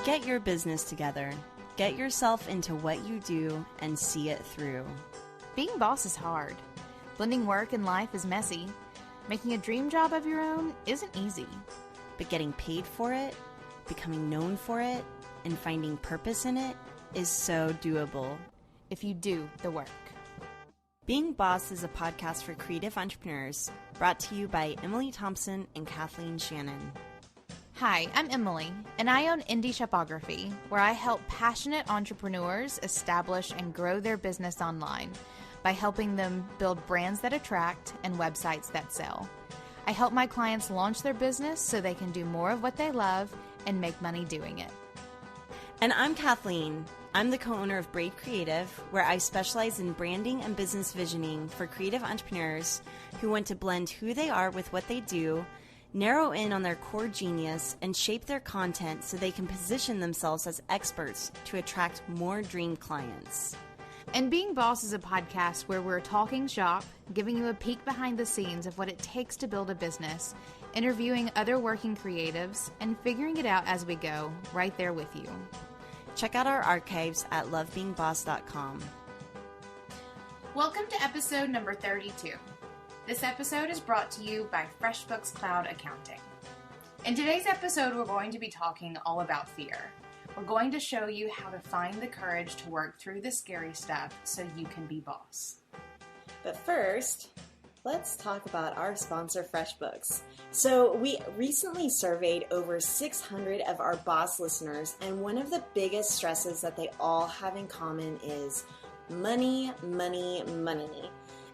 Get your business together. Get yourself into what you do and see it through. Being boss is hard. Blending work and life is messy. Making a dream job of your own isn't easy. But getting paid for it, becoming known for it, and finding purpose in it is so doable if you do the work. Being Boss is a podcast for creative entrepreneurs, brought to you by Emily Thompson and Kathleen Shannon. Hi, I'm Emily, and I own Indie Shopography, where I help passionate entrepreneurs establish and grow their business online by helping them build brands that attract and websites that sell. I help my clients launch their business so they can do more of what they love and make money doing it. And I'm Kathleen. I'm the co-owner of Brave Creative, where I specialize in branding and business visioning for creative entrepreneurs who want to blend who they are with what they do, narrow in on their core genius, and shape their content so they can position themselves as experts to attract more dream clients. And Being Boss is a podcast where we're talking shop, giving you a peek behind the scenes of what it takes to build a business, interviewing other working creatives, and figuring it out as we go, right there with you. Check out our archives at lovebeingboss.com. Welcome to episode number 32. This episode is brought to you by Freshbooks Cloud Accounting. In today's episode, we're going to be talking all about fear. We're going to show you how to find the courage to work through the scary stuff so you can be boss. But first, let's talk about our sponsor, Freshbooks. So we recently surveyed over 600 of our boss listeners, and one of the biggest stresses that they all have in common is money, money, money.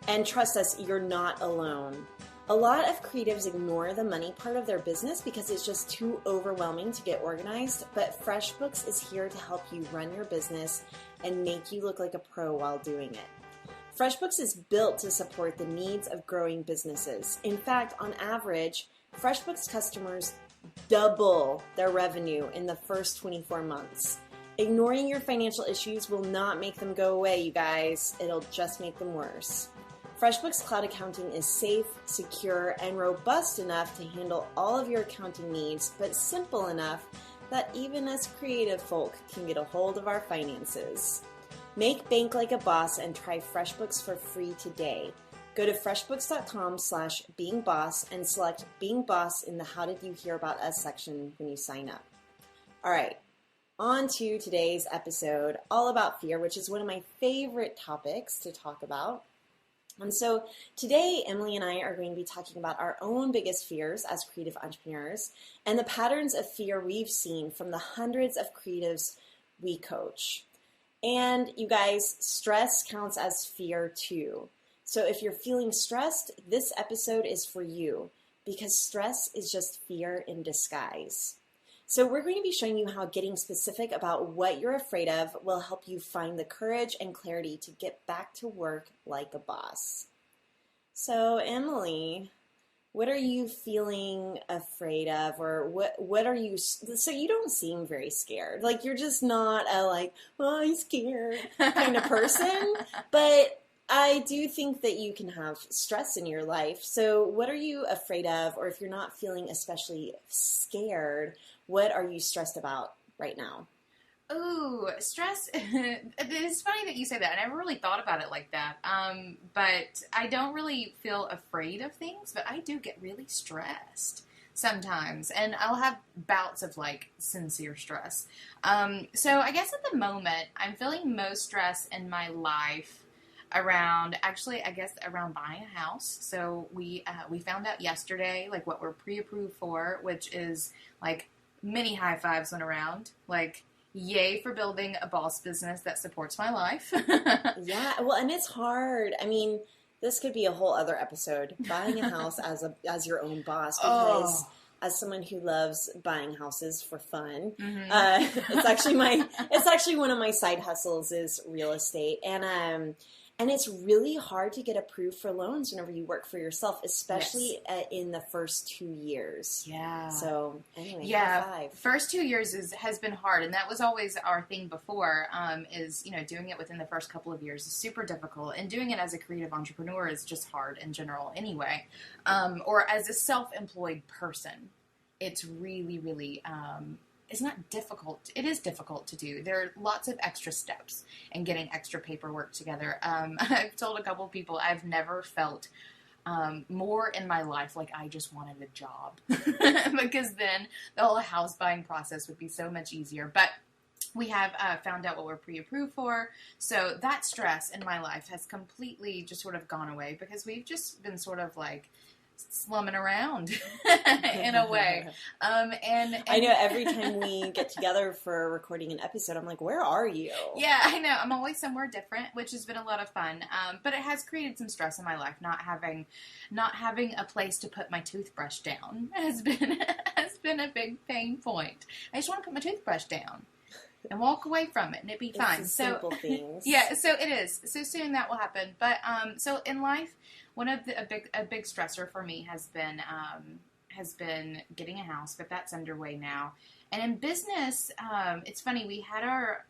And trust us, you're not alone. A lot of creatives ignore the money part of their business because it's just too overwhelming to get organized, but FreshBooks is here to help you run your business and make you look like a pro while doing it. FreshBooks is built to support the needs of growing businesses. In fact, on average, FreshBooks customers double their revenue in the first 24 months. Ignoring your financial issues will not make them go away, you guys. It'll just make them worse. FreshBooks Cloud Accounting is safe, secure, and robust enough to handle all of your accounting needs, but simple enough that even us creative folk can get a hold of our finances. Make bank like a boss and try FreshBooks for free today. Go to freshbooks.com/beingboss and select Being Boss in the How Did You Hear About Us section when you sign up. All right, on to today's episode, all about fear, which is one of my favorite topics to talk about. And so today, Emily and I are going to be talking about our own biggest fears as creative entrepreneurs and the patterns of fear we've seen from the hundreds of creatives we coach. And you guys, stress counts as fear too. So if you're feeling stressed, this episode is for you because stress is just fear in disguise. So we're going to be showing you how getting specific about what you're afraid of will help you find the courage and clarity to get back to work like a boss. So Emily, what are you feeling afraid of, or what are you, so you don't seem very scared. Like you're just not a like, oh, I'm scared kind of person, but I do think that you can have stress in your life. So what are you afraid of, or if you're not feeling especially scared, what are you stressed about right now? Ooh, stress. It's funny that you say that. I never really thought about it like that. But I don't really feel afraid of things, but I do get really stressed sometimes. And I'll have bouts of like sincere stress. So I guess at the moment, I'm feeling most stress in my life around buying a house. So we found out yesterday, like what we're pre-approved for, which is like many high fives went around, like, yay for building a boss business that supports my life. Yeah, well, and it's hard. I mean, this could be a whole other episode, buying a house as your own boss, because as someone who loves buying houses for fun, it's actually one of my side hustles is real estate, and it's really hard to get approved for loans whenever you work for yourself, especially in the first 2 years. Yeah. So anyway, high five. First 2 years has been hard, and that was always our thing before. Is doing it within the first couple of years is super difficult, and doing it as a creative entrepreneur is just hard in general anyway. Or as a self-employed person, it's really, really is not difficult. It is difficult to do. There are lots of extra steps in getting extra paperwork together. I've told a couple of people I've never felt more in my life like I just wanted a job because then the whole house buying process would be so much easier. But we have found out what we're pre-approved for. So that stress in my life has completely just sort of gone away because we've just been sort of like slumming around in a way. And I know every time we get together for recording an episode, I'm like, where are you? Yeah, I know. I'm always somewhere different, which has been a lot of fun. But it has created some stress in my life. Not having a place to put my toothbrush down has been a big pain point. I just want to put my toothbrush down and walk away from it, and it'd be fine. It's the simple things. Yeah, so it is. So soon that will happen. But so in life, one of a big stressor for me has been getting a house, but that's underway now. And in business, it's funny. We had our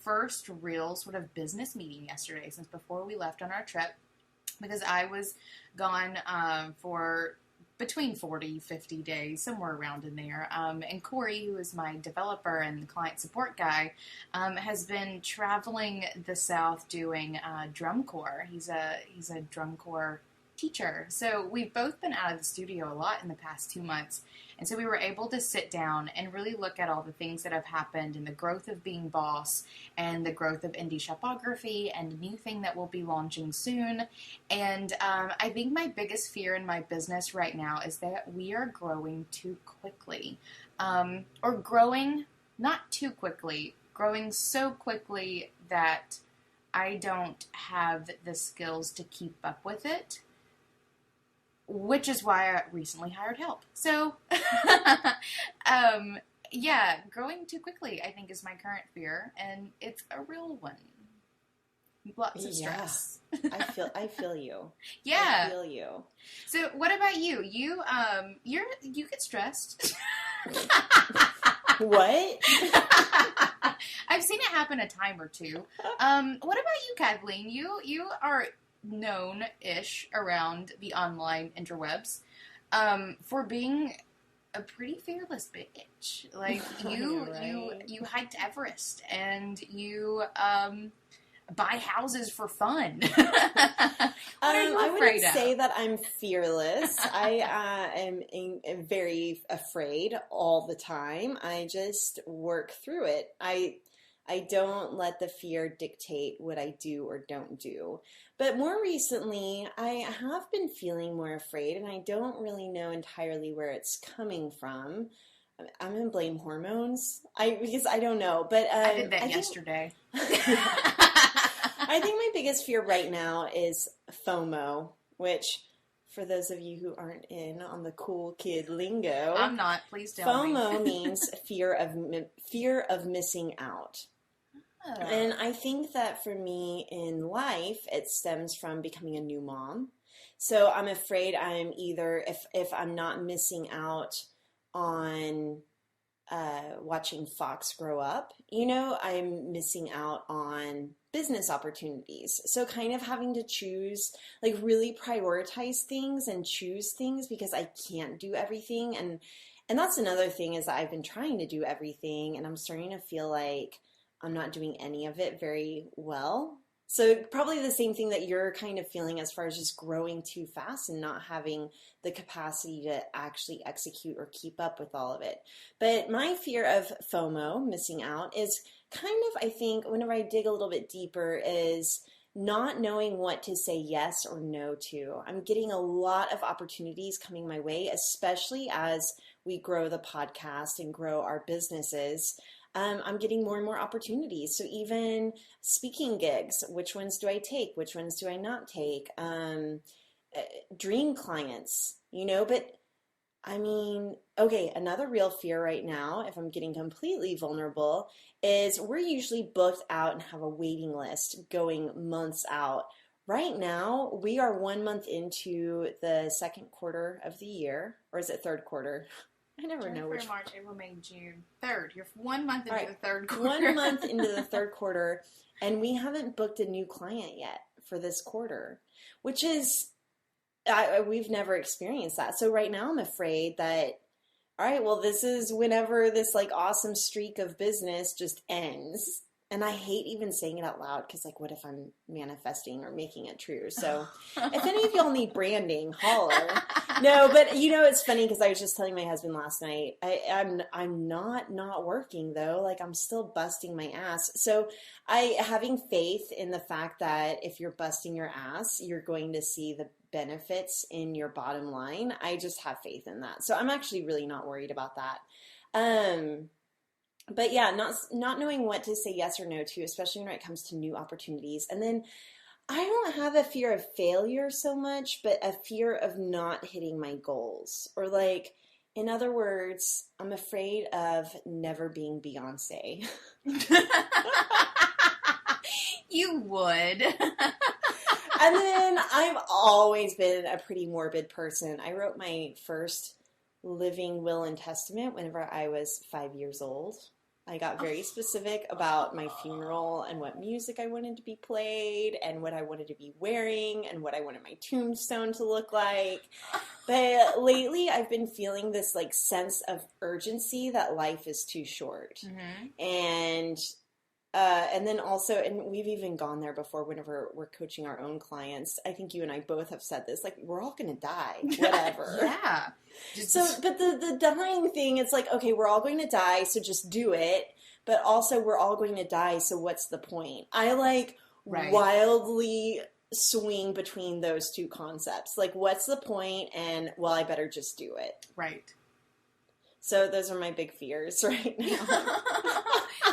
first real sort of business meeting yesterday, since before we left on our trip, because I was gone for between 40, 50 days, somewhere around in there. And Corey, who is my developer and client support guy, has been traveling the South doing drum corps. He's a drum corps teacher. So we've both been out of the studio a lot in the past 2 months. And so we were able to sit down and really look at all the things that have happened and the growth of being boss and the growth of indie shopography and a new thing that we'll be launching soon. And I think my biggest fear in my business right now is that we are growing too quickly. Or growing not too quickly, growing so quickly that I don't have the skills to keep up with it. Which is why I recently hired help. So, yeah, growing too quickly, I think, is my current fear, and it's a real one. Lots of stress. I feel you. Yeah. I feel you. So, what about you? You get stressed. What? I've seen it happen a time or two. What about you, Kathleen? You are known-ish around the online interwebs for being a pretty fearless bitch. Like you hiked Everest and you buy houses for fun. What are you I afraid wouldn't of? say that I'm fearless. I am very afraid all the time. I just work through it. I don't let the fear dictate what I do or don't do. But more recently, I have been feeling more afraid, and I don't really know entirely where it's coming from. I'm going to blame hormones, because I don't know. But I did that yesterday. I think my biggest fear right now is FOMO, which, for those of you who aren't in on the cool kid lingo, I'm not. Please tell me. FOMO means fear of missing out. And I think that for me in life, it stems from becoming a new mom. So I'm afraid I'm either, if I'm not missing out on watching Fox grow up, I'm missing out on business opportunities. So kind of having to choose, like really prioritize things and choose things because I can't do everything. And that's another thing, is that I've been trying to do everything and I'm starting to feel like I'm not doing any of it very well. So probably the same thing that you're kind of feeling as far as just growing too fast and not having the capacity to actually execute or keep up with all of it. But my fear of FOMO, missing out, is kind of, I think, whenever I dig a little bit deeper, is not knowing what to say yes or no to. I'm getting a lot of opportunities coming my way, especially as we grow the podcast and grow our businesses. I'm getting more and more opportunities. So even speaking gigs, which ones do I take? Which ones do I not take? Dream clients, but I mean, okay, another real fear right now, if I'm getting completely vulnerable, is we're usually booked out and have a waiting list going months out. Right now, we are 1 month into the second quarter of the year, or is it third quarter? I never know which. March, April, May, June. Third. You're 1 month into the third quarter. 1 month into the third quarter, and we haven't booked a new client yet for this quarter, which is, we've never experienced that. So right now I'm afraid that All right, well, this is whenever this like awesome streak of business just ends. And I hate even saying it out loud because, like, what if I'm manifesting or making it true? So, if any of y'all need branding, holler. No, but you know, it's funny because I was just telling my husband last night. I'm not working though. Like, I'm still busting my ass. So, I having faith in the fact that if you're busting your ass, you're going to see the benefits in your bottom line. I just have faith in that. So, I'm actually really not worried about that. But yeah, not knowing what to say yes or no to, especially when it comes to new opportunities. And then I don't have a fear of failure so much, but a fear of not hitting my goals. Or like, in other words, I'm afraid of never being Beyonce. You would. And then I've always been a pretty morbid person. I wrote my first living will and testament whenever I was 5 years old. I got very specific about my funeral and what music I wanted to be played and what I wanted to be wearing and what I wanted my tombstone to look like. But lately I've been feeling this like sense of urgency that life is too short. Mm-hmm. And then also, and we've even gone there before whenever we're coaching our own clients. I think you and I both have said this, like, we're all going to die, whatever. Yeah. So, but the dying thing, it's like, okay, we're all going to die, so just do it. But also, we're all going to die, so what's the point? I like wildly swing between those two concepts. Like, what's the point? And, well, I better just do it. Right. So those are my big fears right now.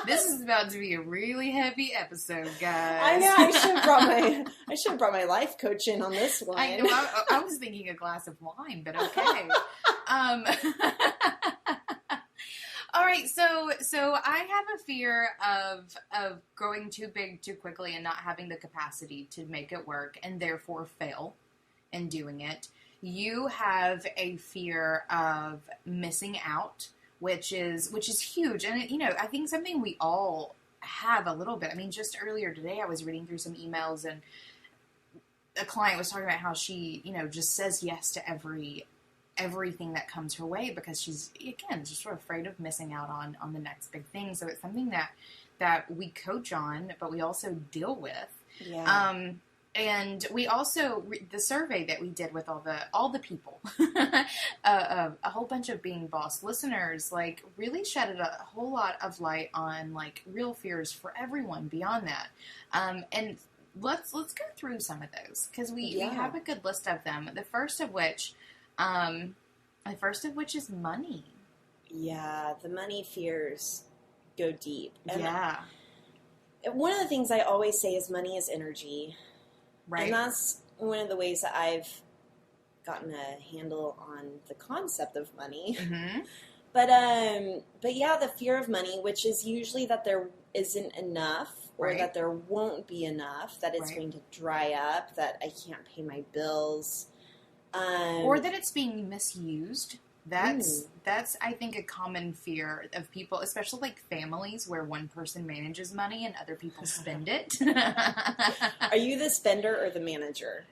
This is about to be a really heavy episode, guys. I know. I should have brought my life coach in on this one. I know. I was thinking a glass of wine, but okay. All right. So I have a fear of growing too big too quickly and not having the capacity to make it work, and therefore fail in doing it. You have a fear of missing out, which is huge. And, I think something we all have a little bit. I mean, just earlier today, I was reading through some emails and a client was talking about how she, just says yes to everything that comes her way because she's, again, just sort of afraid of missing out on the next big thing. So it's something that we coach on, but we also deal with. Yeah. And we also, the survey that we did with all the people, a whole bunch of Being Boss listeners, like, really shedded a whole lot of light on, like, real fears for everyone beyond that. And let's go through some of those, because we have a good list of them. The first of which is money. Yeah, the money fears go deep. And yeah. One of the things I always say is money is energy. Right. And that's one of the ways that I've gotten a handle on the concept of money. Mm-hmm. But yeah, the fear of money, which is usually that there isn't enough or that there won't be enough, that it's going to dry up, that I can't pay my bills. Or that it's being misused. That's I think a common fear of people, especially like families where one person manages money and other people spend it. Are you the spender or the manager?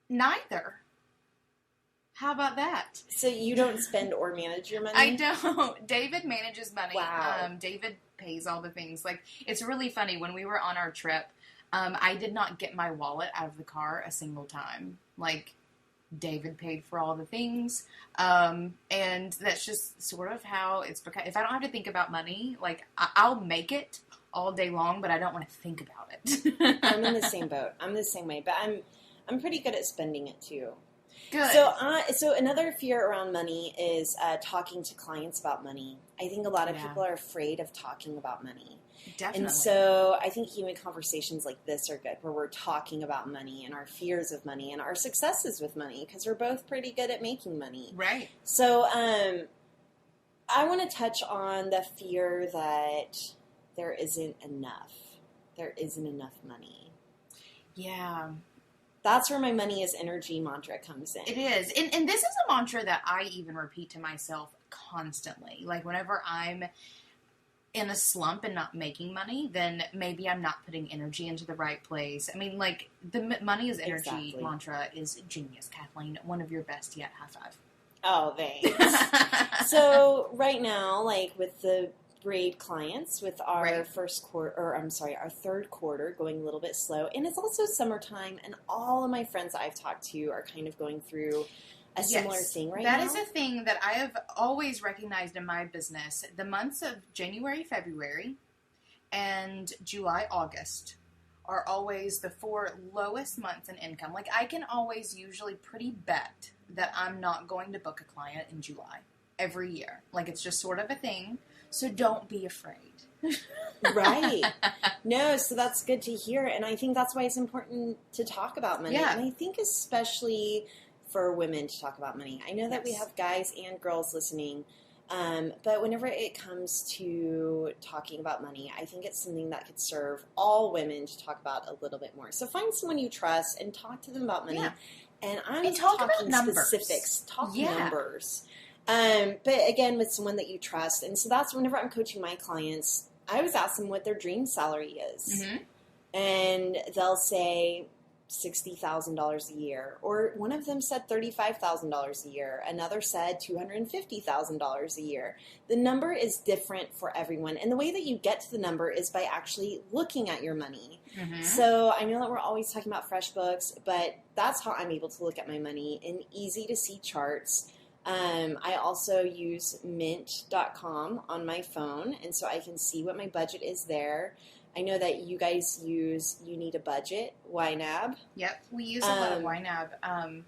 Neither. How about that? So you don't spend or manage your money? I don't. David manages money. Wow. David pays all the things. Like, it's really funny. When we were on our trip, I did not get my wallet out of the car a single time. Like, David paid for all the things, and that's just sort of how it's become. If I don't have to think about money, like, I'll make it all day long, but I don't want to think about it. I'm in the same boat. I'm the same way, but I'm pretty good at spending it too. Good. So another fear around money is talking to clients about money. I think a lot of people are afraid of talking about money. Definitely. And so I think even conversations like this are good, where we're talking about money and our fears of money and our successes with money, because we're both pretty good at making money. Right. So I want to touch on the fear that there isn't enough. There isn't enough money. Yeah. That's where my money is energy mantra comes in. It is. And this is a mantra that I even repeat to myself constantly. Like, whenever I'm in a slump and not making money, then maybe I'm not putting energy into the right place. I mean, like, the money is energy mantra is genius, Kathleen. One of your best yet. High five. Oh, thanks. So right now, like with the braid clients, with our our third quarter going a little bit slow, and it's also summertime, and all of my friends that I've talked to are kind of going through a similar thing right now. That is a thing that I have always recognized in my business. The months of January, February, and July, August are always the 4 lowest months in income. Like, I can always usually pretty bet that I'm not going to book a client in July every year. Like, it's just sort of a thing. So don't be afraid. Right. No, so that's good to hear. And I think that's why it's important to talk about money. Yeah. And I think especially for women to talk about money. I know that we have guys and girls listening, but whenever it comes to talking about money, I think it's something that could serve all women to talk about a little bit more. So find someone you trust and talk to them about money. Yeah. And I'm talking specifics, numbers. But again, with someone that you trust. And so that's whenever I'm coaching my clients, I always ask them what their dream salary is. Mm-hmm. And they'll say $60,000 a year. Or one of them said $35,000 a year. Another said $250,000 a year. The number is different for everyone. And the way that you get to the number is by actually looking at your money. Mm-hmm. So I know that we're always talking about FreshBooks, but that's how I'm able to look at my money in easy to see charts. I also use mint.com on my phone, and so I can see what my budget is there. I know that you guys use You Need a Budget, YNAB. Yep, we use a lot of YNAB.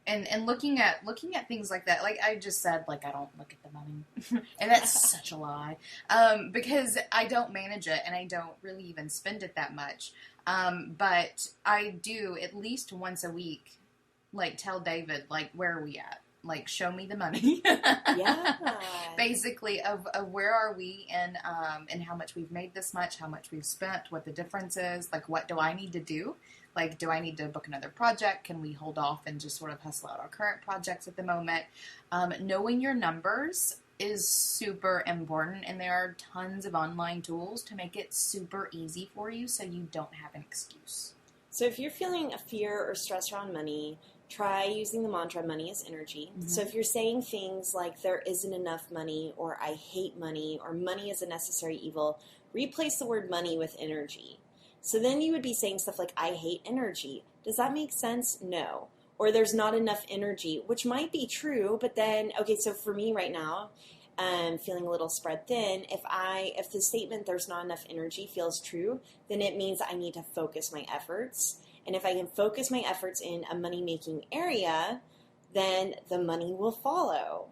And looking at things like that, like I just said, like I don't look at the money, and that's such a lie, because I don't manage it and I don't really even spend it that much. But I do at least once a week, like tell David, like, where are we at? Like, show me the money. Yeah. Basically, of where are we and how much we've made this much, how much we've spent, what the difference is, like, what do I need to do? Like, do I need to book another project? Can we hold off and just sort of hustle out our current projects at the moment? Knowing your numbers is super important, and there are tons of online tools to make it super easy for you so you don't have an excuse. So if you're feeling a fear or stress around money, try using the mantra, money is energy. Mm-hmm. So if you're saying things like there isn't enough money, or I hate money, or money is a necessary evil, replace the word money with energy. So then you would be saying stuff like, I hate energy. Does that make sense? No. Or there's not enough energy, which might be true, but then, okay, so for me right now, feeling a little spread thin, if the statement there's not enough energy feels true, then it means I need to focus my efforts. And if I can focus my efforts in a money-making area, then the money will follow.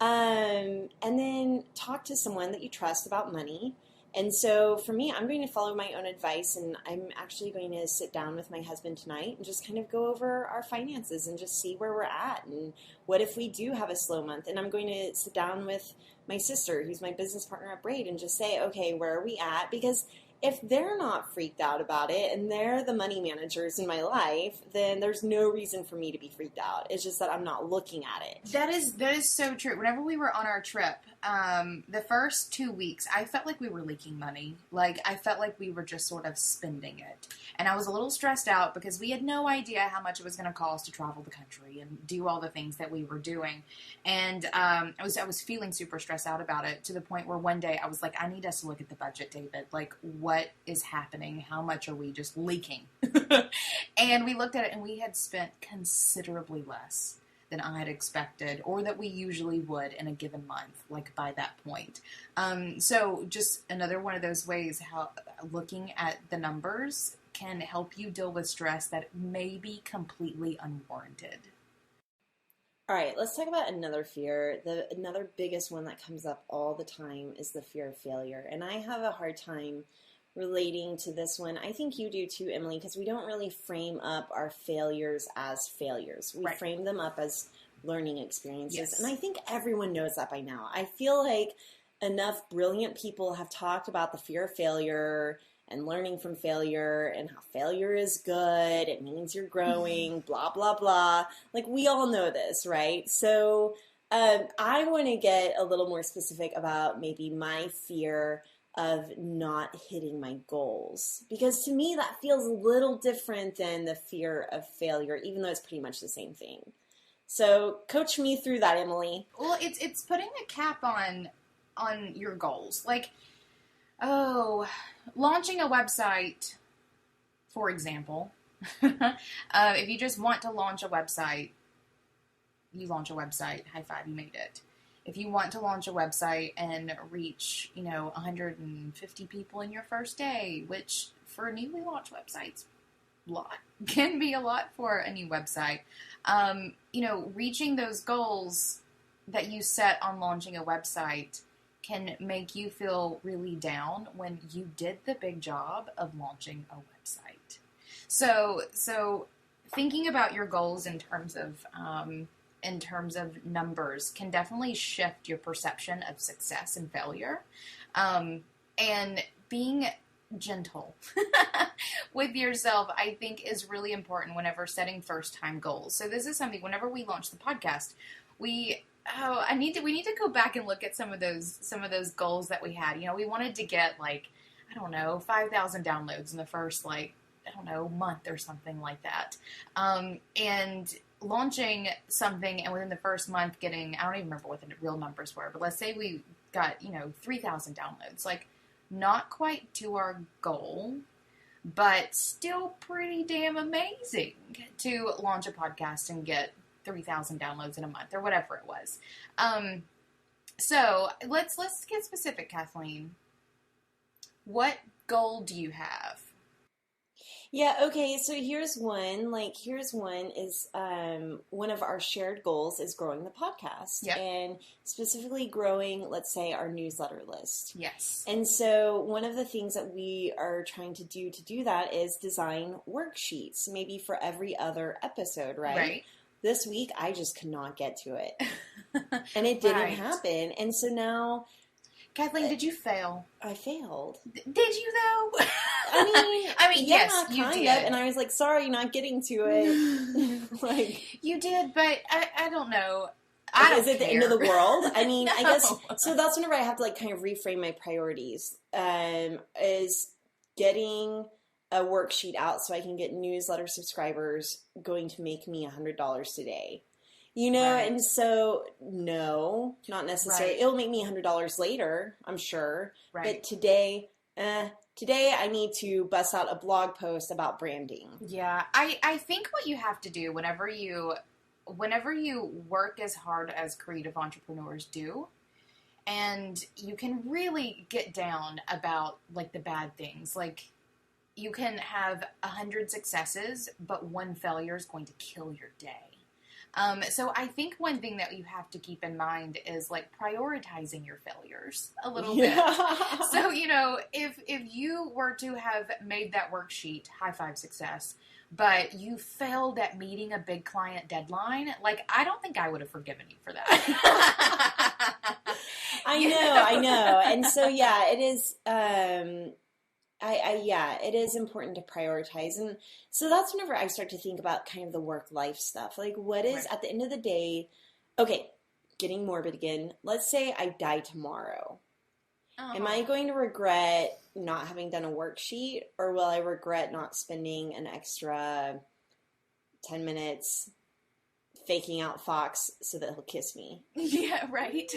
And then talk to someone that you trust about money. And so for me, I'm going to follow my own advice, and I'm actually going to sit down with my husband tonight and just kind of go over our finances and just see where we're at and what if we do have a slow month. And I'm going to sit down with my sister, who's my business partner at Braid, and just say, okay, where are we at? Because if they're not freaked out about it and they're the money managers in my life, then there's no reason for me to be freaked out. It's just that I'm not looking at it. That is so true. Whenever we were on our trip, the first 2 weeks, I felt like we were leaking money. Like, I felt like we were just sort of spending it. And I was a little stressed out because we had no idea how much it was going to cost to travel the country and do all the things that we were doing. And I was feeling super stressed out about it, to the point where one day I was like, I need us to look at the budget, David. Like, what is happening? How much are we just leaking? And we looked at it, and we had spent considerably less than I had expected, or that we usually would in a given month, like by that point. So just another one of those ways how looking at the numbers can help you deal with stress that may be completely unwarranted. All right, let's talk about another fear. Another biggest one that comes up all the time is the fear of failure. And I have a hard time relating to this one. I think you do too, Emily, because we don't really frame up our failures as failures. We frame them up as learning experiences. Yes. And I think everyone knows that by now. I feel like enough brilliant people have talked about the fear of failure and learning from failure and how failure is good. It means you're growing, blah, blah, blah. Like, we all know this, right? So I want to get a little more specific about maybe my fear of not hitting my goals. Because to me, that feels a little different than the fear of failure, even though it's pretty much the same thing. So coach me through that, Emily. Well, it's putting a cap on your goals. Like, oh, launching a website, for example. If you just want to launch a website, you launch a website. High five, you made it. If you want to launch a website and reach, 150 people in your first day, which for newly launched websites, can be a lot for a new website. Reaching those goals that you set on launching a website can make you feel really down when you did the big job of launching a website. So thinking about your goals in terms of numbers can definitely shift your perception of success and failure. And being gentle with yourself, I think, is really important whenever setting first-time goals. So this is something, whenever we launch the podcast, we need to go back and look at some of those goals that we had. We wanted to get 5,000 downloads in the first month or something like that. And launching something and within the first month getting, I don't even remember what the real numbers were, but let's say we got, 3,000 downloads, not quite to our goal, but still pretty damn amazing to launch a podcast and get 3,000 downloads in a month or whatever it was. So let's get specific, Kathleen. What goal do you have? Yeah, okay, so here's one is one of our shared goals is growing the podcast. Yep. And specifically growing, let's say, our newsletter list. Yes. And so one of the things that we are trying to do that is design worksheets, maybe for every other episode, right? Right. This week, I just could not get to it. And it didn't happen. And so now... Kathleen, did you fail? I failed. Did you, though? I mean, yes, yeah, you kind did. of. And I was like, sorry, not getting to it. You did, but I don't know. Is it the end of the world? I mean, No. I guess, so that's whenever I have to kind of reframe my priorities, is getting a worksheet out so I can get newsletter subscribers going to make me $100 today. Right. And so, no, not necessarily. Right. It'll make me $100 later, I'm sure. Right. But today I need to bust out a blog post about branding. Yeah, I think what you have to do whenever you work as hard as creative entrepreneurs do, and you can really get down about the bad things. You can have 100 successes, but one failure is going to kill your day. So I think one thing that you have to keep in mind is prioritizing your failures a little bit. So, if you were to have made that worksheet, high five success, but you failed at meeting a big client deadline, I don't think I would have forgiven you for that. I know. And so, yeah, it is, it is important to prioritize. And so that's whenever I start to think about kind of the work-life stuff. What is, Right. At the end of the day, okay, getting morbid again, let's say I die tomorrow. Am I going to regret not having done a worksheet, or will I regret not spending an extra 10 minutes faking out Fox so that he'll kiss me? Yeah, right.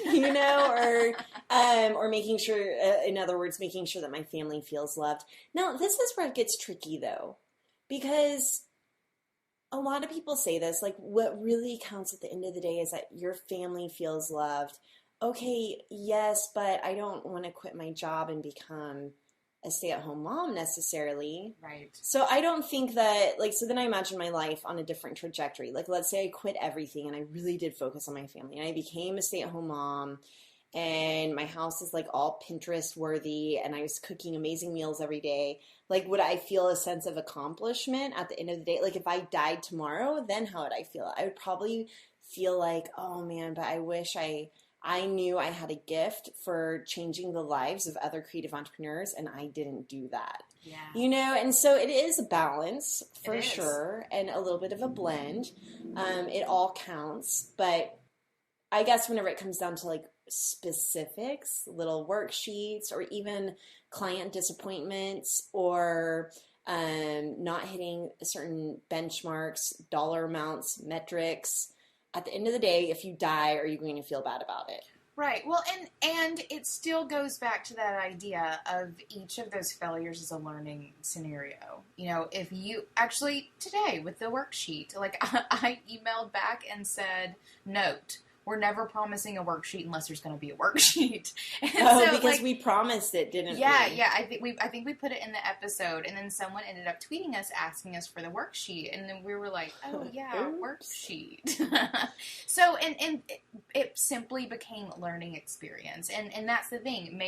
Or making sure, in other words, making sure that my family feels loved. Now, this is where it gets tricky, though, because a lot of people say this, what really counts at the end of the day is that your family feels loved. Okay, yes, but I don't want to quit my job and become a stay-at-home mom necessarily. Right. So I don't think that, so then I imagine my life on a different trajectory. Let's say I quit everything and I really did focus on my family and I became a stay-at-home mom and my house is all Pinterest worthy and I was cooking amazing meals every day. Would I feel a sense of accomplishment at the end of the day? If I died tomorrow, then how would I feel? I would probably feel oh man, but I wish I knew I had a gift for changing the lives of other creative entrepreneurs, and I didn't do that. Yeah. And so it is a balance for It is. sure, and a little bit of a blend. It all counts, but I guess whenever it comes down to specifics, little worksheets, or even client disappointments, or not hitting certain benchmarks, dollar amounts, metrics, at the end of the day, if you die, are you going to feel bad about it? Right. Well, and it still goes back to that idea of each of those failures as a learning scenario. You know, if you actually today with the worksheet, like I emailed back and said, note, we're never promising a worksheet unless there's going to be a worksheet. And because like, we promised it, didn't we? Yeah. I think we put it in the episode, and then someone ended up tweeting us asking us for the worksheet, and then we were like, oh yeah, worksheet. So and it simply became learning experience, and that's the thing.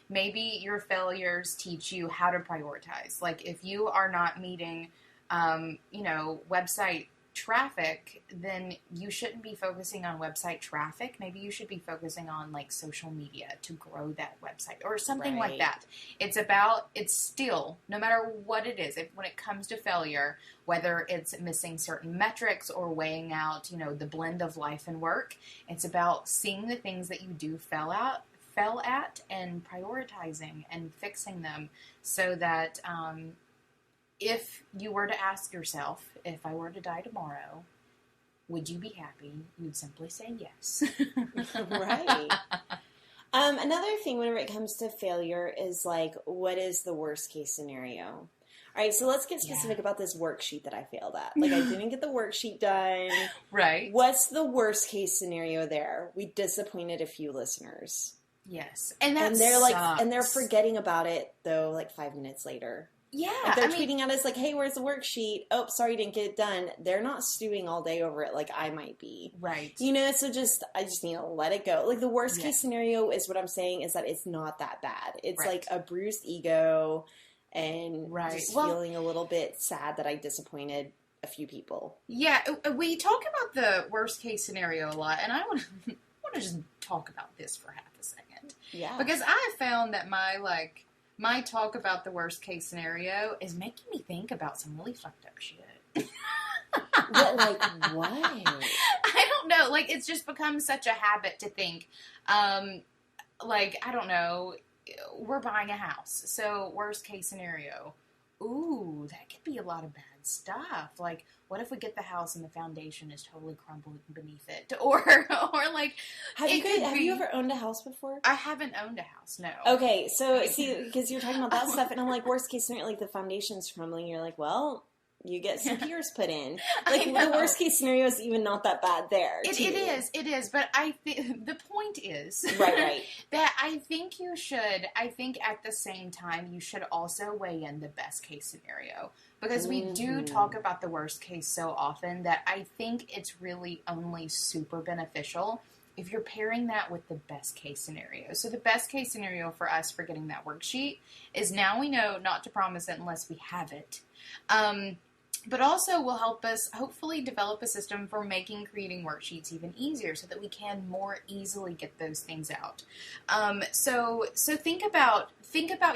Maybe your failures teach you how to prioritize. Like if you are not meeting, website traffic, then you shouldn't be focusing on website traffic. Maybe you should be focusing on like social media to grow that website or something like that. It's still, no matter what it is, when it comes to failure, whether it's missing certain metrics or weighing out, the blend of life and work, it's about seeing the things that you do fell at and prioritizing and fixing them so that, if you were to ask yourself, if I were to die tomorrow, would you be happy? You would simply say yes. Right. Another thing whenever it comes to failure is like, what is the worst case scenario? All right, so let's get specific about this worksheet that I failed at. Like, I didn't get the worksheet done. Right. What's the worst case scenario there? We disappointed a few listeners. Yes. And they're forgetting about it, though, like 5 minutes later. Yeah. Like they're tweeting at us like, hey, where's the worksheet? Oh, sorry, didn't get it done. They're not stewing all day over it like I might be. Right. So I just need to let it go. Like the worst case scenario is what I'm saying is that it's not that bad. It's like a bruised ego and just feeling a little bit sad that I disappointed a few people. Yeah. We talk about the worst case scenario a lot, and I want to just talk about this for half a second. Yeah. Because I found that my talk about the worst case scenario is making me think about some really fucked up shit. But like what? I don't know. Like it's just become such a habit to think, like, I don't know, we're buying a house. So worst case scenario. Ooh, that could be a lot of bad stuff. Like, what if we get the house and the foundation is totally crumbling beneath it? Or like, have you ever owned a house before? I haven't owned a house, no. Okay, so see, because you're talking about that stuff, and I'm like, worst case scenario, like the foundation's crumbling. You're like, well, you get some piers put in. Like the worst case scenario is even not that bad there. It is. But the point is right. that I think at the same time you should also weigh in the best case scenario, because we do talk about the worst case so often that I think it's really only super beneficial if you're pairing that with the best case scenario. So the best case scenario for us for getting that worksheet is now we know not to promise it unless we have it. But also will help us hopefully develop a system for creating worksheets even easier so that we can more easily get those things out. So think about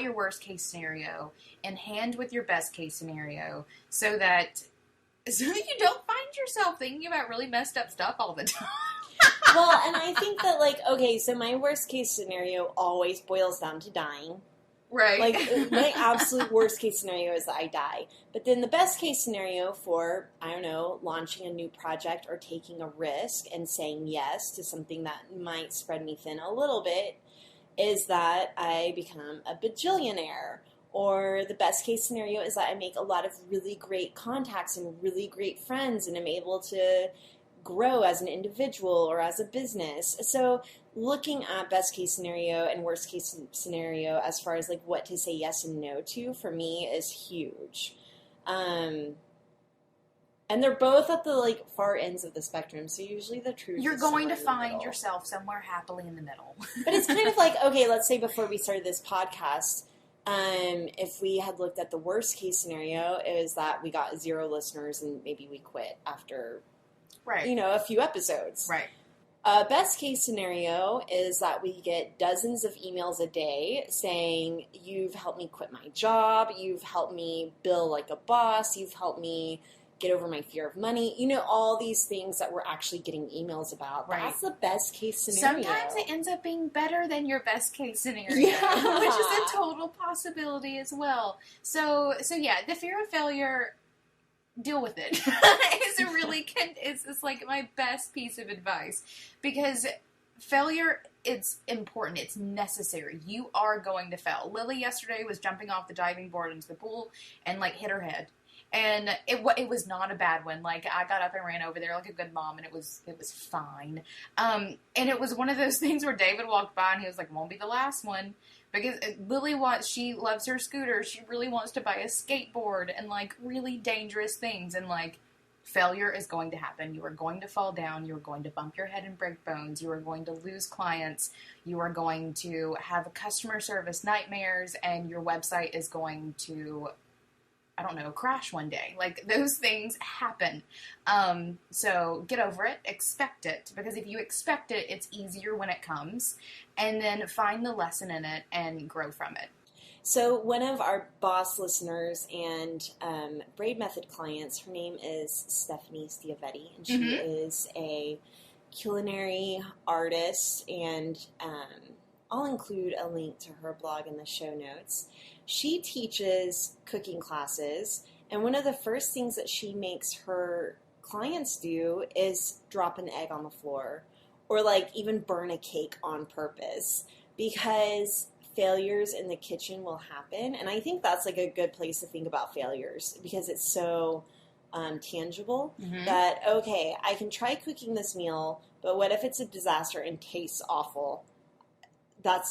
your worst case scenario in hand with your best case scenario so that you don't find yourself thinking about really messed up stuff all the time. Well, and I think that so my worst case scenario always boils down to dying. Right. Like, my absolute worst case scenario is that I die. But then the best case scenario for, I don't know, launching a new project or taking a risk and saying yes to something that might spread me thin a little bit is that I become a bajillionaire. Or the best case scenario is that I make a lot of really great contacts and really great friends and I'm able to grow as an individual or as a business. So looking at best case scenario and worst case scenario as far as like what to say yes and no to for me is huge. And they're both at the far ends of the spectrum. So usually the truth you're going to find yourself somewhere happily in the middle. But it's kind of like, okay, let's say before we started this podcast, if we had looked at the worst case scenario, it was that we got 0 listeners and maybe we quit after a few episodes. Right. Best case scenario is that we get dozens of emails a day saying, you've helped me quit my job, you've helped me bill like a boss, you've helped me get over my fear of money. All these things that we're actually getting emails about. Right. That's the best case scenario. Sometimes it ends up being better than your best case scenario, yeah. Which is a total possibility as well. So yeah, the fear of failure deal with it. It's like my best piece of advice, because failure, it's important. It's necessary. You are going to fail. Lily yesterday was jumping off the diving board into the pool and like hit her head. And it was not a bad one. Like, I got up and ran over there like a good mom, and it was fine. And it was one of those things where David walked by and he was like, won't be the last one. Because Lily she loves her scooter. She really wants to buy a skateboard and like really dangerous things. And like, failure is going to happen. You are going to fall down. You are going to bump your head and break bones. You are going to lose clients. You are going to have customer service nightmares, and your website is going to, I don't know, crash one day. Like, those things happen. So get over it. Expect it. Because if you expect it, it's easier when it comes. And then find the lesson in it and grow from it. So one of our boss listeners and Braid Method clients, her name is Stephanie Ciavetti, and she is a culinary artist, and I'll include a link to her blog in the show notes. She teaches cooking classes, and one of the first things that she makes her clients do is drop an egg on the floor, or like even burn a cake on purpose, because failures in the kitchen will happen. And I think that's like a good place to think about failures, because it's so tangible that, okay, I can try cooking this meal, but what if it's a disaster and tastes awful? That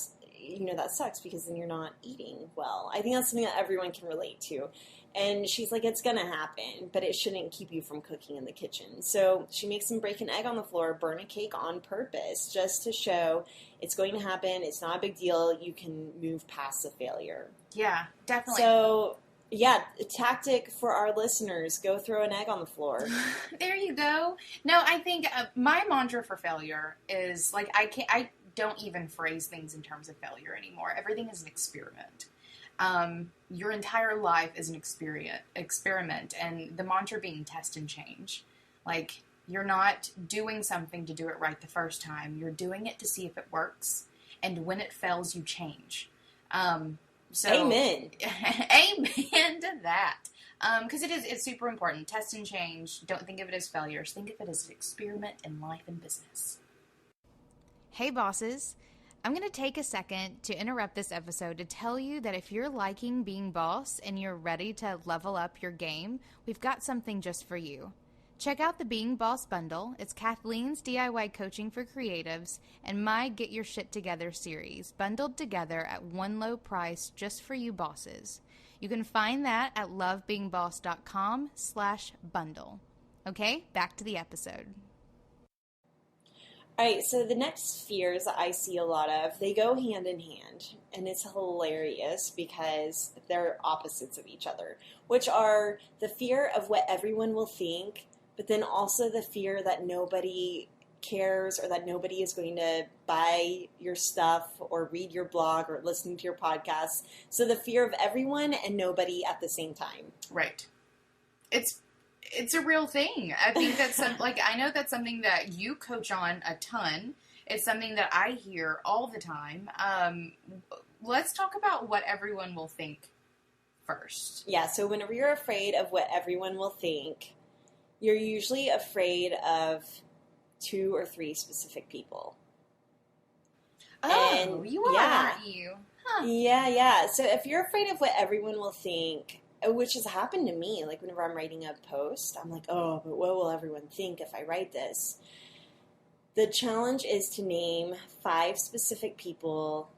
sucks, because then you're not eating well. I think that's something that everyone can relate to. And she's like, it's going to happen, but it shouldn't keep you from cooking in the kitchen. So she makes them break an egg on the floor, burn a cake on purpose, just to show it's going to happen. It's not a big deal. You can move past the failure. Yeah, definitely. So, yeah, a tactic for our listeners, go throw an egg on the floor. There you go. No, I think my mantra for failure is, like, I don't even phrase things in terms of failure anymore. Everything is an experiment. Your entire life is an experiment, and the mantra being test and change. Like, you're not doing something to do it right the first time. You're doing it to see if it works, and when it fails, you change. So Amen. Amen to that. Because it's super important. Test and change. Don't think of it as failures. Think of it as an experiment in life and business. Hey, bosses. I'm going to take a second to interrupt this episode to tell you that if you're liking being boss and you're ready to level up your game, we've got something just for you. Check out the Being Boss bundle. It's Kathleen's DIY coaching for creatives and my Get Your Shit Together series, bundled together at one low price just for you bosses. You can find that at lovebeingboss.com/bundle. Okay, back to the episode. All right, so the next fears that I see a lot of, they go hand in hand, and it's hilarious because they're opposites of each other, which are the fear of what everyone will think, but then also the fear that nobody cares or that nobody is going to buy your stuff or read your blog or listen to your podcast. So the fear of everyone and nobody at the same time. Right. It's a real thing. I think that's I know that's something that you coach on a ton. It's something that I hear all the time. Let's talk about what everyone will think first. Yeah, so whenever you're afraid of what everyone will think, you're usually afraid of 2 or 3 specific people. Oh, and you are, aren't you? Huh. Yeah. So if you're afraid of what everyone will think, which has happened to me, like whenever I'm writing a post, I'm like, oh, but what will everyone think if I write this? The challenge is to name 5 specific people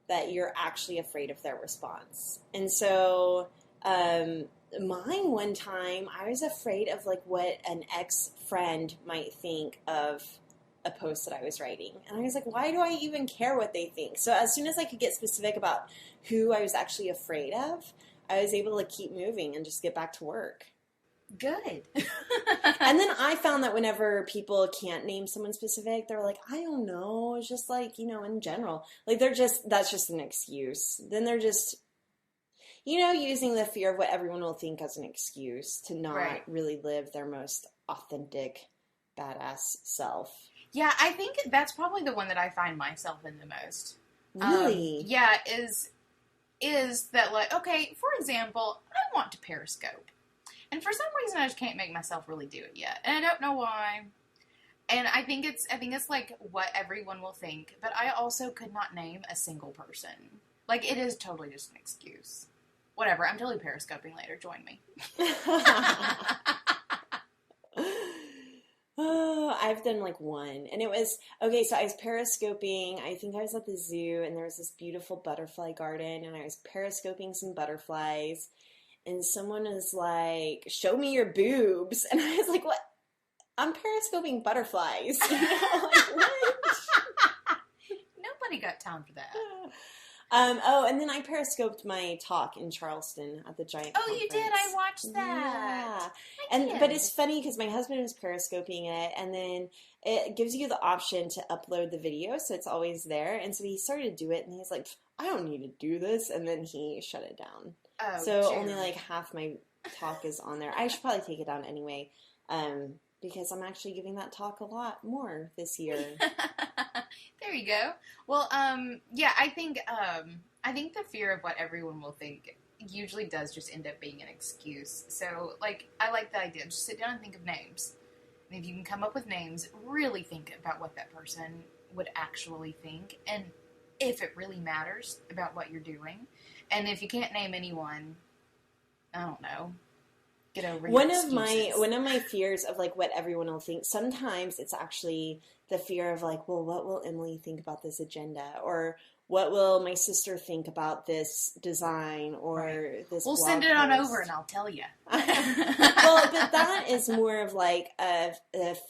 that you're actually afraid of their response. And so mine one time, I was afraid of like what an ex-friend might think of a post that I was writing. And I was like, why do I even care what they think? So as soon as I could get specific about who I was actually afraid of, I was able to keep moving and just get back to work. Good. And then I found that whenever people can't name someone specific, they're like, I don't know. It's just like, in general. Like that's just an excuse. Then they're just, using the fear of what everyone will think as an excuse to not really live their most authentic, badass self. Yeah, I think that's probably the one that I find myself in the most. Really? Yeah, is that like, okay, for example, I want to Periscope. And for some reason, I just can't make myself really do it yet. And I don't know why. And I think it's like what everyone will think. But I also could not name a single person. Like, it is totally just an excuse. Whatever. I'm totally periscoping later. Join me. Oh, I've done like one. And it was, okay, so I was periscoping. I think I was at the zoo and there was this beautiful butterfly garden and I was periscoping some butterflies. And someone was like, show me your boobs. And I was like, what? I'm periscoping butterflies. You know, like, what? Nobody got time for that. And then I periscoped my talk in Charleston at the Giant conference. You did? I watched that. Yeah. But it's funny because my husband was periscoping it, and then it gives you the option to upload the video, so it's always there. And so he started to do it, and he's like, I don't need to do this. And then he shut it down. Oh, so only like half my talk is on there. I should probably take it down anyway, because I'm actually giving that talk a lot more this year. There you go. Well, yeah, I think the fear of what everyone will think usually does just end up being an excuse. So, like, I like the idea. Just sit down and think of names. And if you can come up with names, really think about what that person would actually think, and if it really matters about what you're doing. And if you can't name anyone, I don't know. Get over your excuses. One of my fears of like what everyone will think. Sometimes it's actually the fear of like, well, what will Emily think about this agenda, or what will my sister think about this design, or this. We'll send it on over, and I'll tell you. Well, but that is more of like a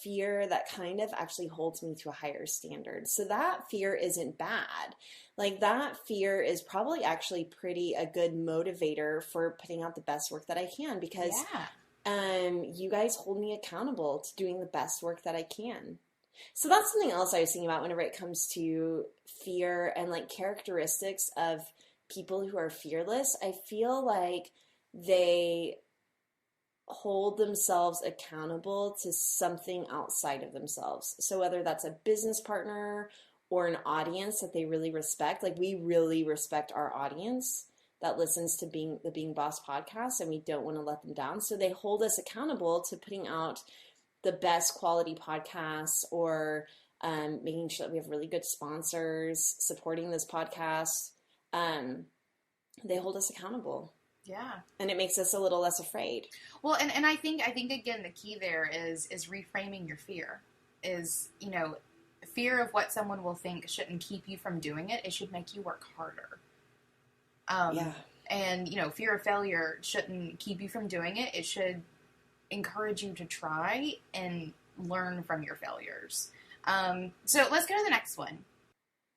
fear that kind of actually holds me to a higher standard. So that fear isn't bad. Like, that fear is probably actually a good motivator for putting out the best work that I can, because you guys hold me accountable to doing the best work that I can. So that's something else I was thinking about whenever it comes to fear and like characteristics of people who are fearless. I feel like they hold themselves accountable to something outside of themselves. So whether that's a business partner or an audience that they really respect, like we really respect our audience that listens to the Being Boss podcast, and we don't want to let them down. So they hold us accountable to putting out the best quality podcasts, or making sure that we have really good sponsors supporting this podcast. They hold us accountable. Yeah. And it makes us a little less afraid. Well, and I think again, the key there is reframing your fear. Is, fear of what someone will think shouldn't keep you from doing it. It should make you work harder. And, fear of failure shouldn't keep you from doing it. It should encourage you to try and learn from your failures. So let's go to the next one.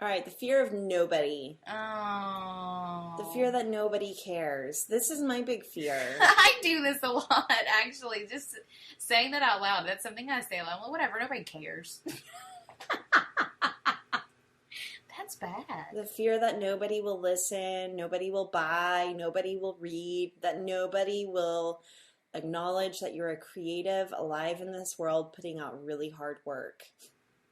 All right, the fear of nobody. Oh. The fear that nobody cares. This is my big fear. I do this a lot, actually. Just saying that out loud. That's something I say aloud. Well, whatever, nobody cares. That's bad. The fear that nobody will listen, nobody will buy, nobody will read, that nobody will acknowledge that you're a creative, alive in this world, putting out really hard work.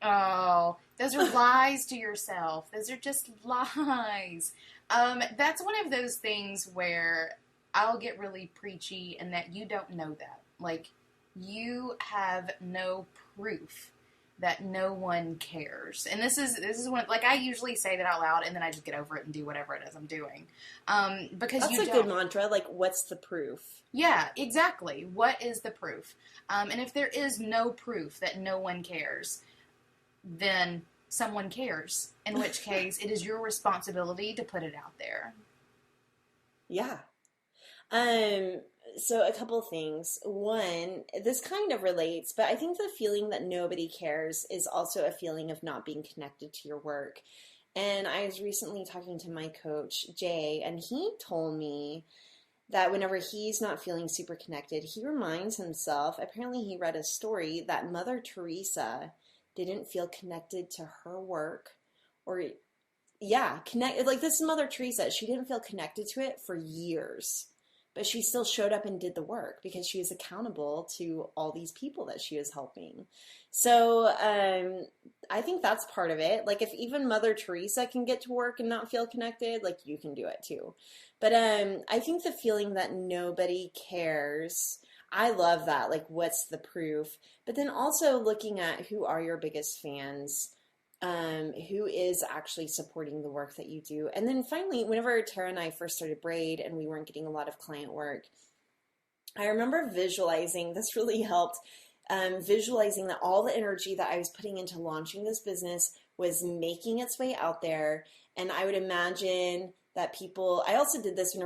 Oh, those are lies to yourself. Those are just lies. That's one of those things where I'll get really preachy and that you don't know that. Like, you have no proof that no one cares. And this is one, like, I usually say that out loud and then I just get over it and do whatever it is I'm doing. Because that's a good mantra. Like, what's the proof? Yeah, exactly. What is the proof? And if there is no proof that no one cares, then someone cares. In which case, it is your responsibility to put it out there. Yeah. So a couple things. One, this kind of relates, but I think the feeling that nobody cares is also a feeling of not being connected to your work. And I was recently talking to my coach, Jay, and he told me that whenever he's not feeling super connected, he reminds himself, apparently he read a story that Mother Teresa didn't feel connected to her work, or like, this is Mother Teresa. She didn't feel connected to it for years. But she still showed up and did the work because she was accountable to all these people that she was helping. So I think that's part of it. Like, if even Mother Teresa can get to work and not feel connected, like, you can do it too. But I think the feeling that nobody cares, I love that. Like, what's the proof? But then also looking at who are your biggest fans, who is actually supporting the work that you do. And then finally, whenever Tara and I first started Braid and we weren't getting a lot of client work, I remember visualizing, this really helped, visualizing that all the energy that I was putting into launching this business was making its way out there. And I would imagine that people, I also did this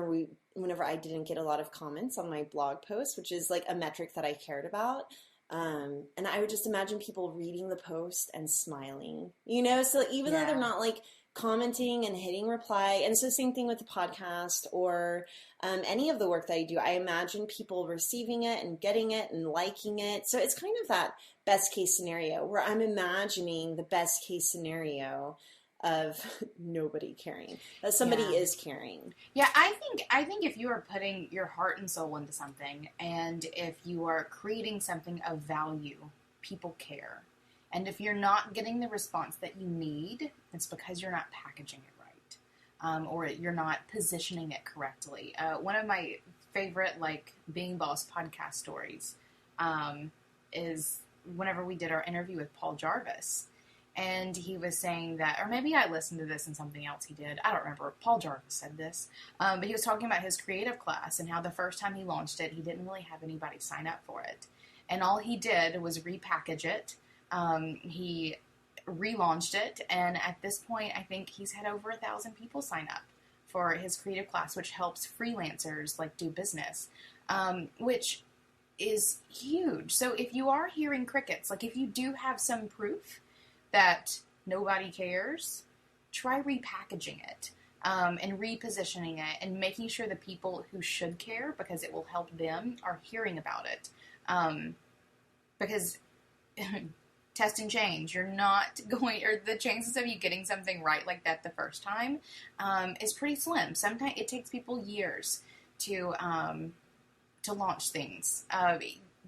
whenever I didn't get a lot of comments on my blog post, which is like a metric that I cared about. And I would just imagine people reading the post and smiling, so even though they're not like commenting and hitting reply. And so same thing with the podcast or any of the work that I do. I imagine people receiving it and getting it and liking it. So it's kind of that best case scenario where I'm imagining the best case scenario of nobody caring, that somebody is caring. Yeah, I think if you are putting your heart and soul into something, and if you are creating something of value, people care. And if you're not getting the response that you need, it's because you're not packaging it right, or you're not positioning it correctly. One of my favorite, Being Boss podcast stories is whenever we did our interview with Paul Jarvis. And he was saying that, or maybe I listened to this in something else he did. I don't remember. Paul Jarvis said this. But he was talking about his creative class and how the first time he launched it, he didn't really have anybody sign up for it. And all he did was repackage it. He relaunched it. And at this point, I think he's had over 1,000 people sign up for his creative class, which helps freelancers do business, which is huge. So if you are hearing crickets, if you do have some proof that nobody cares, try repackaging it and repositioning it and making sure the people who should care, because it will help them, are hearing about it. Because test and change, you're not going, or the chances of you getting something right like that the first time is pretty slim. Sometimes it takes people years to launch things.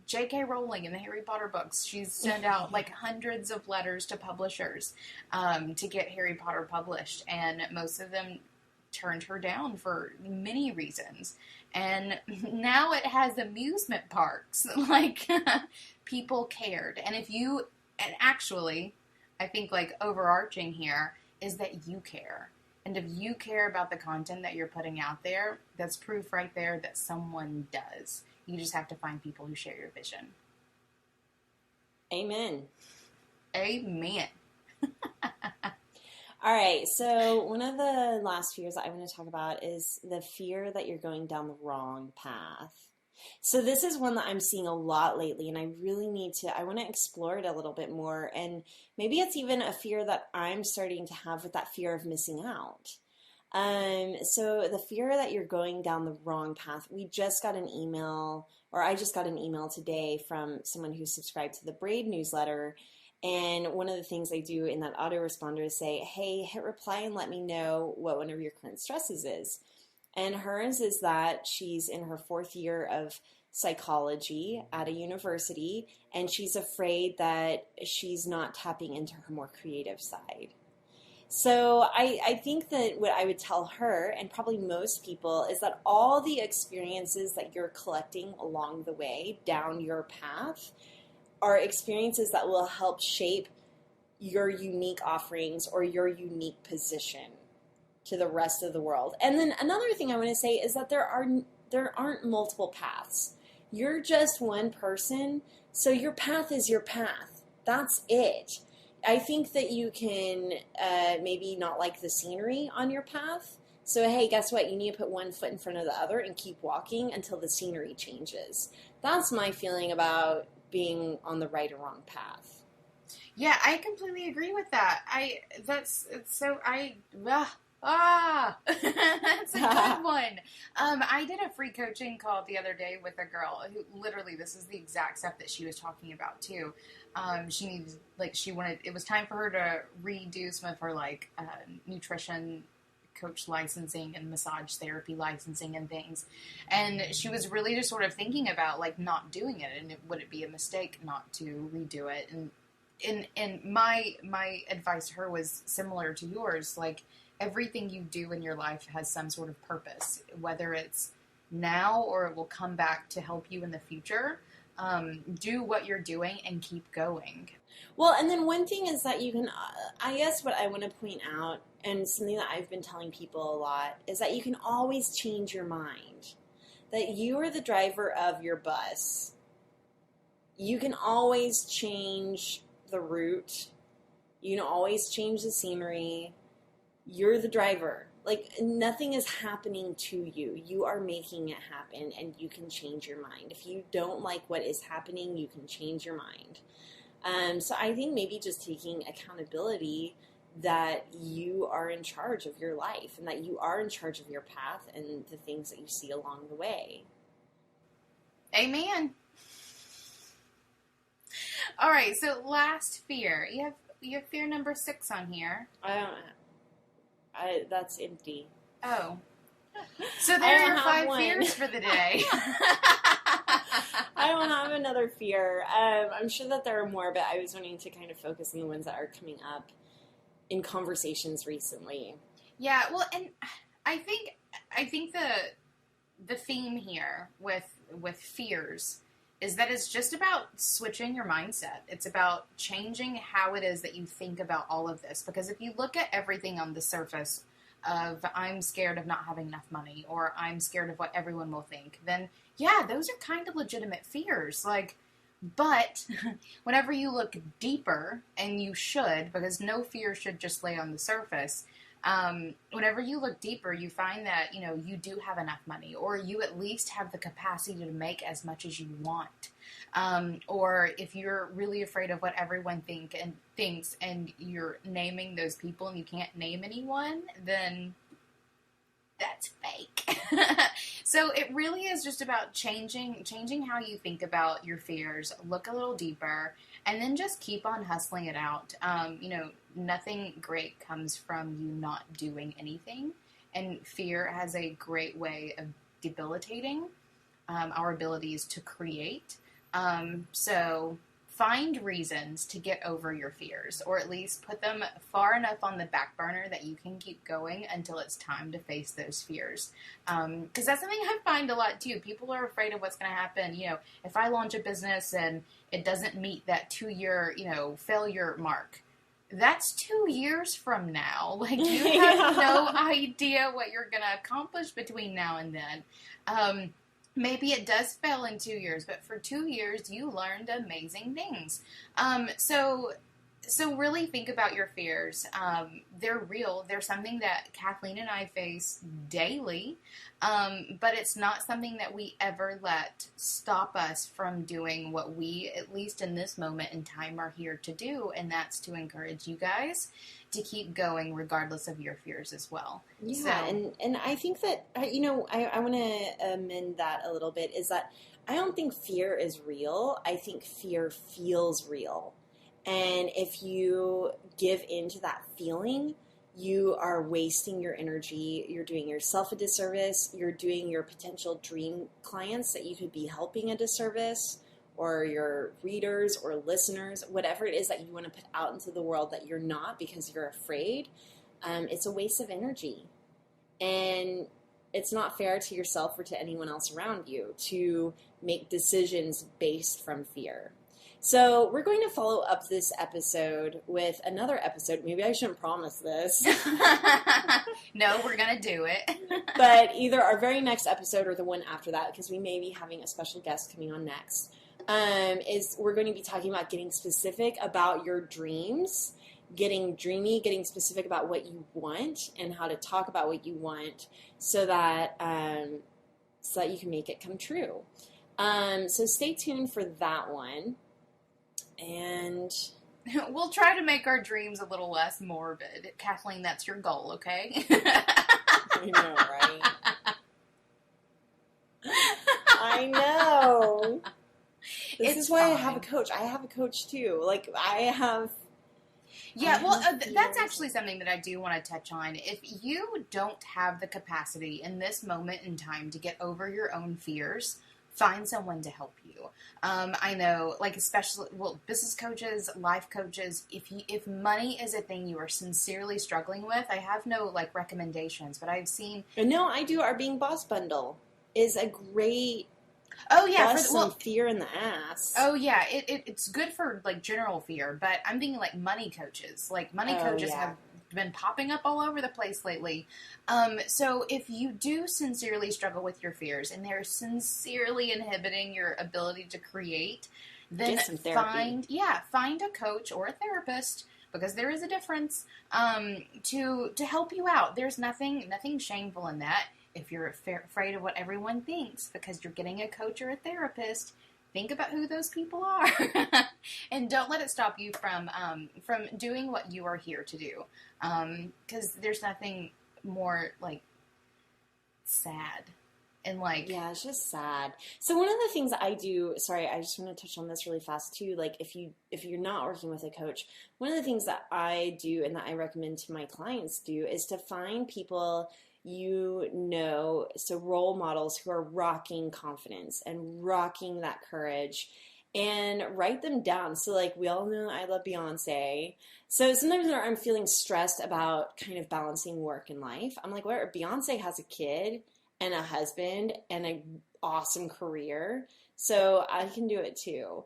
J.K. Rowling in the Harry Potter books, she's sent out hundreds of letters to publishers to get Harry Potter published, and most of them turned her down for many reasons. And now it has amusement parks. People cared. And actually, I think overarching here is that you care. And if you care about the content that you're putting out there, that's proof right there that someone does. You just have to find people who share your vision. Amen. Amen. All right. So one of the last fears that I want to talk about is the fear that you're going down the wrong path. So this is one that I'm seeing a lot lately, and I want to explore it a little bit more. And maybe it's even a fear that I'm starting to have with that fear of missing out. So the fear that you're going down the wrong path, I just got an email today from someone who subscribed to the Braid newsletter. And one of the things I do in that autoresponder is say, hey, hit reply and let me know what one of your current stresses is. And hers is that she's in her 4th year of psychology at a university, and she's afraid that she's not tapping into her more creative side. So I think that what I would tell her, and probably most people, is that all the experiences that you're collecting along the way down your path are experiences that will help shape your unique offerings or your unique position to the rest of the world. And then another thing I want to say is that there aren't multiple paths. You're just one person, so your path is your path. That's it. I think that you can maybe not like the scenery on your path. So, hey, guess what? You need to put one foot in front of the other and keep walking until the scenery changes. That's my feeling about being on the right or wrong path. Yeah, I completely agree with that. That's a good one. I did a free coaching call the other day with a girl who literally, this is the exact stuff that she was talking about too. It was time for her to redo some of her nutrition coach licensing and massage therapy licensing and things. And she was really just sort of thinking about not doing it, and would it be a mistake not to redo it? And my advice to her was similar to yours. Everything you do in your life has some sort of purpose, whether it's now or it will come back to help you in the future, do what you're doing and keep going. Well, and then one thing is that you can, I guess what I want to point out, and something that I've been telling people a lot, is that you can always change your mind. That you are the driver of your bus. You can always change the route. You can always change the scenery. You're the driver. Like, nothing is happening to you. You are making it happen, and you can change your mind. If you don't like what is happening, you can change your mind. So I think maybe just taking accountability that you are in charge of your life and that you are in charge of your path and the things that you see along the way. Amen. All right, so last fear. You have fear number 6 on here. That's empty. Oh. So there are 5 fears for the day. I don't have another fear. I'm sure that there are more, but I was wanting to kind of focus on the ones that are coming up in conversations recently. Yeah, well, and I think the theme here with fears is that it's just about switching your mindset. It's about changing how it is that you think about all of this. Because if you look at everything on the surface of I'm scared of not having enough money or I'm scared of what everyone will think, then yeah, those are kind of legitimate fears. But whenever you look deeper, and you should, because no fear should just lay on the surface, whenever you look deeper, you find that, you do have enough money, or you at least have the capacity to make as much as you want. Or if you're really afraid of what everyone thinks and you're naming those people and you can't name anyone, then that's fake. So it really is just about changing how you think about your fears, look a little deeper, and then just keep on hustling it out. Nothing great comes from you not doing anything, and fear has a great way of debilitating our abilities to create. So find reasons to get over your fears, or at least put them far enough on the back burner that you can keep going until it's time to face those fears. Because that's something I find a lot too. People are afraid of what's going to happen. If I launch a business and it doesn't meet that 2-year, failure mark, that's 2 years from now. Like, you have no idea what you're going to accomplish between now and then. Maybe it does fail in 2 years, but for 2 years, you learned amazing things. So really think about your fears. They're real. They're something that Kathleen and I face daily, but it's not something that we ever let stop us from doing what we, at least in this moment in time, are here to do, and that's to encourage you guys to keep going regardless of your fears as well. Yeah, and I think that, I want to amend that a little bit, is that I don't think fear is real. I think fear feels real. And if you give into that feeling, you are wasting your energy. You're doing yourself a disservice. You're doing your potential dream clients that you could be helping a disservice, or your readers or listeners, whatever it is that you want to put out into the world that you're not because you're afraid. It's a waste of energy. And it's not fair to yourself or to anyone else around you to make decisions based from fear. So we're going to follow up this episode with another episode. Maybe I shouldn't promise this. No, we're going to do it. But either our very next episode or the one after that, because we may be having a special guest coming on next, is we're going to be talking about getting specific about your dreams, getting dreamy, getting specific about what you want and how to talk about what you want so that you can make it come true. So stay tuned for that one. And we'll try to make our dreams a little less morbid. Kathleen, that's your goal, okay? I know, right? I know. This is why I have a coach. I have a coach, too. Yeah, well, that's actually something that I do want to touch on. If you don't have the capacity in this moment in time to get over your own fears, find someone to help you. I know, especially, business coaches, life coaches, if money is a thing you are sincerely struggling with, I have no, recommendations, but I've seen... No, I do our Being Boss bundle. is a great Oh yeah, some fear in the ass. Oh yeah, it's good for like general fear, but I'm thinking like money coaches. Like money coaches have been popping up all over the place lately. So if you do sincerely struggle with your fears and they're sincerely inhibiting your ability to create, then get some therapy. Find a coach or a therapist, because there is a difference, to help you out. There's nothing shameful in that. If you're afraid of what everyone thinks because you're getting a coach or a therapist, think about who those people are, and don't let it stop you from doing what you are here to do. Because there's nothing more like sad and like, yeah, it's just sad. So one of the things that I do, sorry, I just want to touch on this really fast too. Like if you're not working with a coach, one of the things that I do and that I recommend to my clients do is to find people so role models who are rocking confidence and rocking that courage, and write them down. So like we all know I love Beyonce. So sometimes when I'm feeling stressed about kind of balancing work and life, I'm like, what? Beyonce has a kid and a husband and an awesome career, so I can do it too.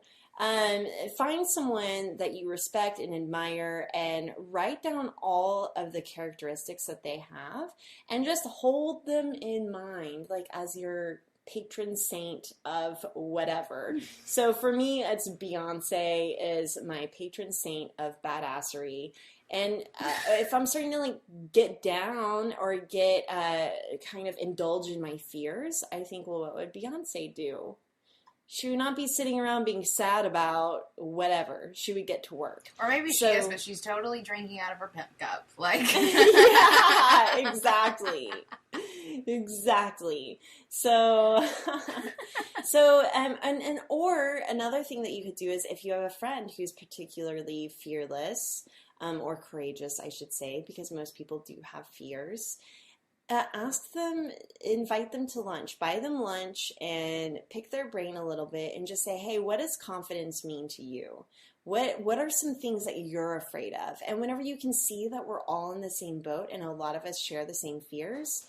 Find someone that you respect and admire and write down all of the characteristics that they have and just hold them in mind, like as your patron saint of whatever. So for me, it's Beyonce is my patron saint of badassery. And if I'm starting to like get down or get kind of indulge in my fears, I think, well, what would Beyonce do? She would not be sitting around being sad about whatever. She would get to work. Or maybe she is, but she's totally drinking out of her pimp cup. Like, yeah, exactly. Exactly. So, or another thing that you could do is if you have a friend who's particularly fearless, or courageous, I should say, because most people do have fears, ask them, invite them to lunch, buy them lunch, and pick their brain a little bit and just say, hey, what does confidence mean to you? What are some things that you're afraid of? And whenever you can see that we're all in the same boat and a lot of us share the same fears,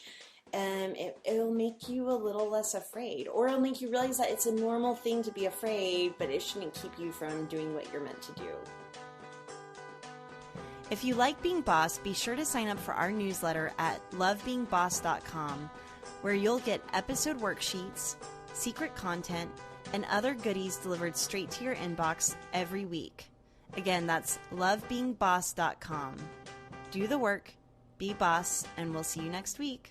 it'll make you a little less afraid, or it'll make you realize that it's a normal thing to be afraid, but it shouldn't keep you from doing what you're meant to do. If you like being boss, be sure to sign up for our newsletter at lovebeingboss.com, where you'll get episode worksheets, secret content, and other goodies delivered straight to your inbox every week. Again, that's lovebeingboss.com. Do the work, be boss, and we'll see you next week.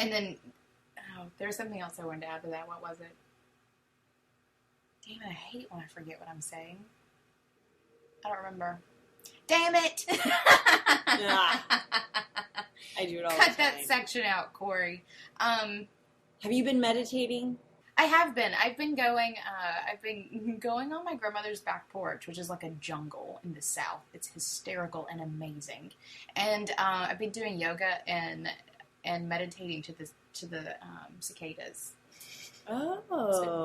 and then, there's something else I wanted to add to that. What was it? Damn it, I hate when I forget what I'm saying. I don't remember. Damn it! I do it all the time. Cut that section out, Corey. Have you been meditating? I have been. I've been going on my grandmother's back porch, which is like a jungle in the South. It's hysterical and amazing. And I've been doing yoga and meditating to the cicadas. Oh,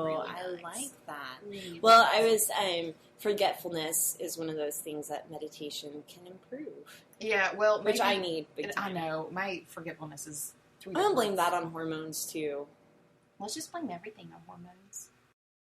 really I nice. like that. Really Well, nice. I was forgetfulness is one of those things that meditation can improve. Yeah, well, which maybe, I need. Big I time. know my forgetfulness is. I don't blame that on hormones too. Let's just blame everything on hormones.